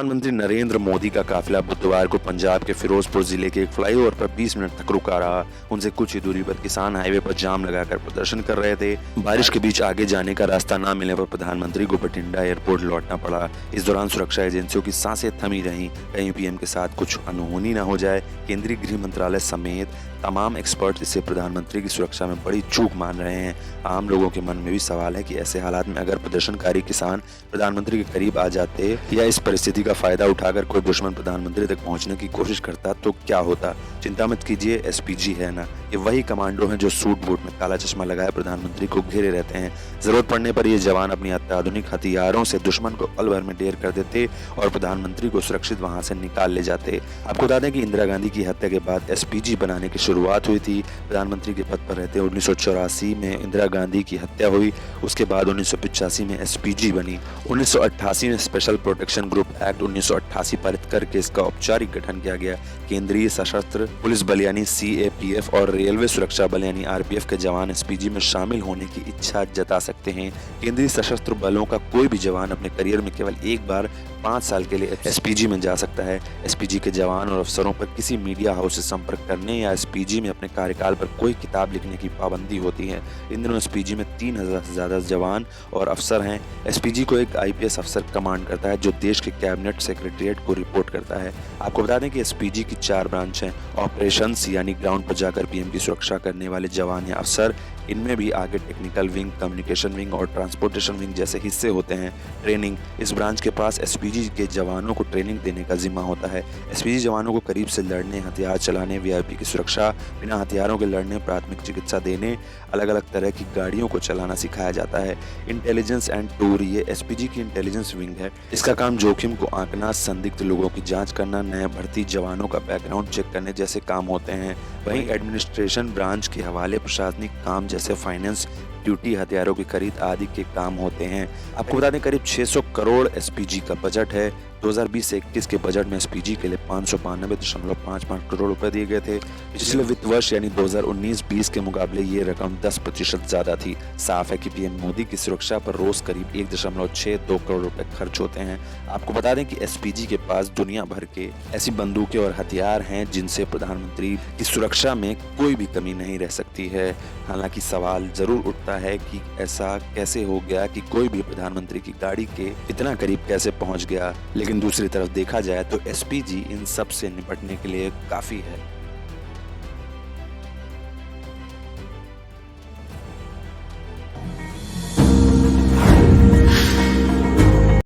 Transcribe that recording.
प्रधानमंत्री नरेंद्र मोदी का काफिला बुधवार को पंजाब के फिरोजपुर जिले के एक फ्लाईओवर पर 20 मिनट तक रुका रहा। उनसे कुछ ही दूरी पर किसान हाईवे पर जाम लगाकर प्रदर्शन कर रहे थे। बारिश के बीच आगे जाने का रास्ता न मिलने पर प्रधानमंत्री को बठिंडा एयरपोर्ट लौटना पड़ा। इस दौरान सुरक्षा एजेंसियों की सांसें थमी रहीं, कहीं पीएम के साथ कुछ अनहोनी न हो जाए। केंद्रीय गृह मंत्रालय समेत तमाम एक्सपर्ट इसे प्रधानमंत्री की सुरक्षा में बड़ी चूक मान रहे हैं। आम लोगों के मन में भी सवाल है कि ऐसे हालात में अगर प्रदर्शनकारी किसान प्रधानमंत्री के करीब आ जाते या इस परिस्थिति का फायदा उठाकर कोई दुश्मन प्रधानमंत्री तक पहुंचने की कोशिश करता तो क्या होता। चिंता मत कीजिए, एसपीजी है ना, ये वही कमांडो हैं जो सूट बूट में काला चश्मा लगाए प्रधानमंत्री को घेरे रहते हैं। जरूरत पड़ने पर ये जवान अपनी अत्याधुनिक हथियारों से दुश्मन को पल भर में ढेर कर देते और प्रधानमंत्री को सुरक्षित वहां से निकाल ले जाते। आपको बता दें कि इंदिरा गांधी की हत्या के बाद एसपीजी बनाने की शुरुआत हुई थी। प्रधानमंत्री के पद पर रहते 1984 में इंदिरा गांधी की हत्या हुई। उसके बाद 1985 में एसपीजी बनी। 1988 में स्पेशल प्रोटेक्शन ग्रुप एक्ट 1988 पारित करके इसका औपचारिक गठन किया गया। केंद्रीय सशस्त्र पुलिस बल यानी सीएपीएफ और रेलवे सुरक्षा बल यानी आरपीएफ के जवान एसपीजी में शामिल होने की इच्छा जता सकते हैं। केंद्रीय सशस्त्र बलों का कोई भी जवान अपने करियर में केवल एक बार 5 साल के लिए एसपीजी में जा सकता है। एसपीजी के जवान और अफसरों पर किसी मीडिया हाउस से संपर्क करने या एसपीजी में अपने कार्यकाल पर कोई किताब लिखने की पाबंदी होती है। इन दिनों एसपीजी में 3000 से ज्यादा जवान और अफसर हैं। एसपीजी को एक आईपीएस अफसर कमांड करता है जो देश के कैबिनेट सेक्रेटरीट को रिपोर्ट करता है। आपको बता दें कि एसपीजी की 4 ब्रांच हैं। ऑपरेशंस यानी ग्राउंड पर जाकर पीएम की सुरक्षा करने वाले जवान या अफसर, इनमें भी आगे टेक्निकल विंग, कम्युनिकेशन विंग और ट्रांसपोर्टेशन विंग जैसे हिस्से होते हैं। ट्रेनिंग, इस ब्रांच के पास एसपीजी के जवानों को ट्रेनिंग देने का जिम्मा होता है। एसपीजी जवानों को करीब से लड़ने, हथियार चलाने, वीआईपी की सुरक्षा, बिना हथियारों के लड़ने, प्राथमिक चिकित्सा देने, अलग अलग तरह की गाड़ियों को चलाना सिखाया जाता है। इंटेलिजेंस एंड टूर, ये एसपीजी की इंटेलिजेंस विंग है। इसका काम जोखिम को आंकना, संदिग्ध लोगों की जांच करना, नए भर्ती जवानों का बैकग्राउंड चेक करने जैसे काम होते हैं। वहीं एडमिनिस्ट्रेशन ब्रांच के हवाले प्रशासनिक काम जैसे फाइनेंस, ड्यूटी, हथियारों की खरीद आदि के काम होते हैं। आपको बता दें करीब 600 करोड़ एसपीजी का बजट है। 2020 से 21 के बजट में एसपीजी के लिए 592.55 करोड़ रुपए दिए गए थे। पिछले वित्त वर्ष यानी 2019-20 के मुकाबले ये रकम 10% ज्यादा थी। साफ है कि पीएम मोदी की सुरक्षा पर रोज करीब 1.62 करोड़ रुपए खर्च होते हैं। आपको बता दें कि एसपीजी के पास दुनिया भर के ऐसी बंदूकें और हथियार हैं जिनसे प्रधानमंत्री की सुरक्षा में कोई भी कमी नहीं रह सकती है। हालांकि सवाल जरूर उठता है कि ऐसा कैसे हो गया कि कोई भी प्रधानमंत्री की गाड़ी के इतना करीब कैसे पहुंच गया। लेकिन दूसरी तरफ देखा जाए तो एसपीजी इन सब से निपटने के लिए काफी है।